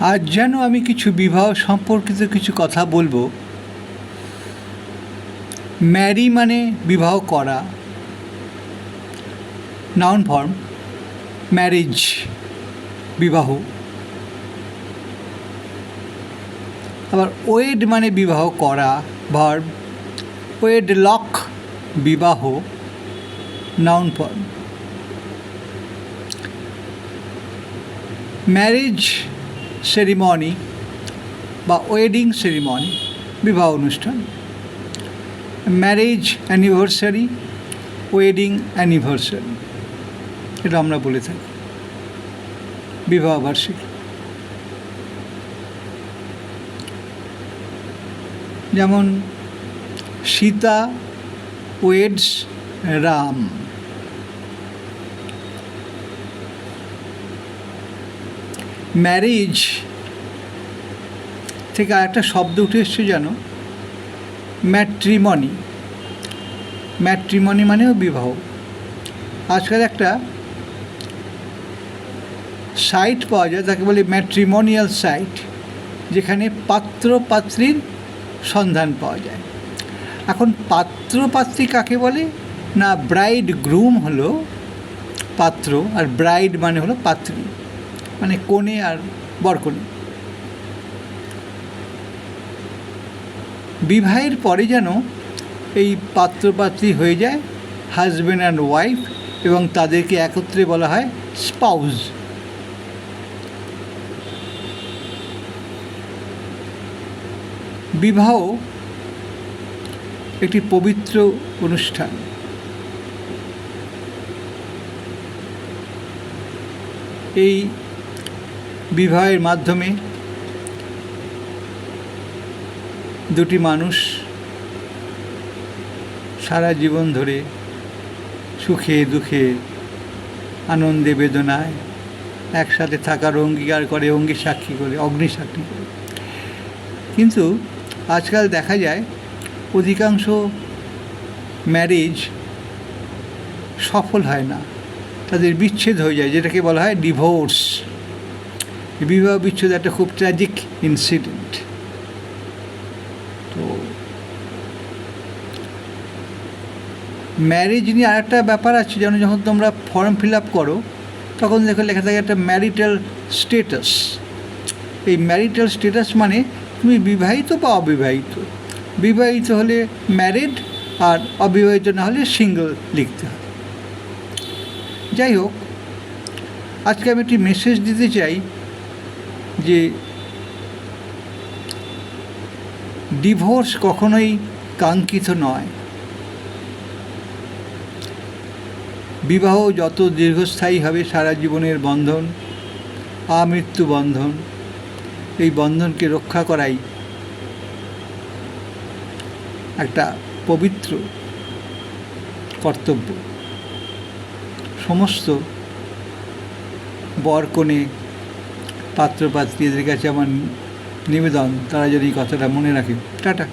আজ যেন আমি কিছু বিবাহ সম্পর্কিত কিছু কথা বলবো। ম্যারি মানে বিবাহ করা, নাউন ফর্ম ম্যারেজ, বিবাহ। আবার ওয়েড মানে বিবাহ করা, ভার্ব ওয়েড লক, বিবাহ, নাউন ফর্ম। ম্যারেজ সেরিমনি বা ওয়েডিং সেরিমনি, বিবাহ অনুষ্ঠান। ম্যারেজ অ্যানিভার্সারি, ওয়েডিং অ্যানিভার্সারি, এটা আমরা বলে থাকি, বিবাহ বার্ষিকী। যেমন সীতা ওয়েডস রাম। ম্যারেজ থেকে আরেকটা শব্দ উঠে এসছে যেন, ম্যাট্রিমনি। ম্যাট্রিমনি মানেও বিবাহ। আজকাল একটা সাইট পাওয়া যায়, তাকে বলে ম্যাট্রিমোনিয়াল সাইট, যেখানে পাত্র পাত্রীর সন্ধান পাওয়া যায়। এখন পাত্র পাত্রী কাকে বলে না, ব্রাইড গ্রুম হলো পাত্র, আর ব্রাইড মানে হলো পাত্রী, মানে কনে আর বরকনে। বিবাহের পরে যেন এই পাত্রপাত্রী হয়ে যায় হাজব্যান্ড অ্যান্ড ওয়াইফ, এবং তাদেরকে একত্রে বলা হয় স্পাউস। বিবাহ একটি পবিত্র অনুষ্ঠান। এই বিবাহের মাধ্যমে দুটি মানুষ সারা জীবন ধরে সুখে দুঃখে আনন্দে বেদনায় একসাথে থাকার অঙ্গীকার করে, অঙ্গী সাক্ষী করে, অগ্নি সাক্ষী করে। কিন্তু আজকাল দেখা যায় অধিকাংশ ম্যারেজ সফল হয় না, তাদের বিচ্ছেদ হয়ে যায়, যেটাকে বলা হয় ডিভোর্স। বিবাহ বিচ্ছেদ একটা খুব ট্র্যাজিক ইনসিডেন্ট। তো ম্যারেজ নিয়ে আরেকটা ব্যাপার আছে, যেন যখন তোমরা ফর্ম ফিল আপ করো তখন দেখো লেখা থাকে একটা ম্যারিটাল স্টেটাস। এই ম্যারিটাল স্টেটাস মানে তুমি বিবাহিত বা অবিবাহিত। বিবাহিত হলে ম্যারিড, আর অবিবাহিত না হলে সিঙ্গল লিখতে হবে। যাই হোক, আজকে আমি একটি মেসেজ দিতে চাই যে ডিভোর্স কখনোই কাঙ্ক্ষিত নয়। বিবাহ যত দীর্ঘস্থায়ী হবে, সারা জীবনের বন্ধন, আমৃত্যু বন্ধন, এই বন্ধনকে রক্ষা করাই একটা পবিত্র কর্তব্য। সমস্ত বর কনে পাত্রপাত্রীদের কাছে আমার নিবেদন, তারা যদি এই কথাটা মনে রাখে। টাটা।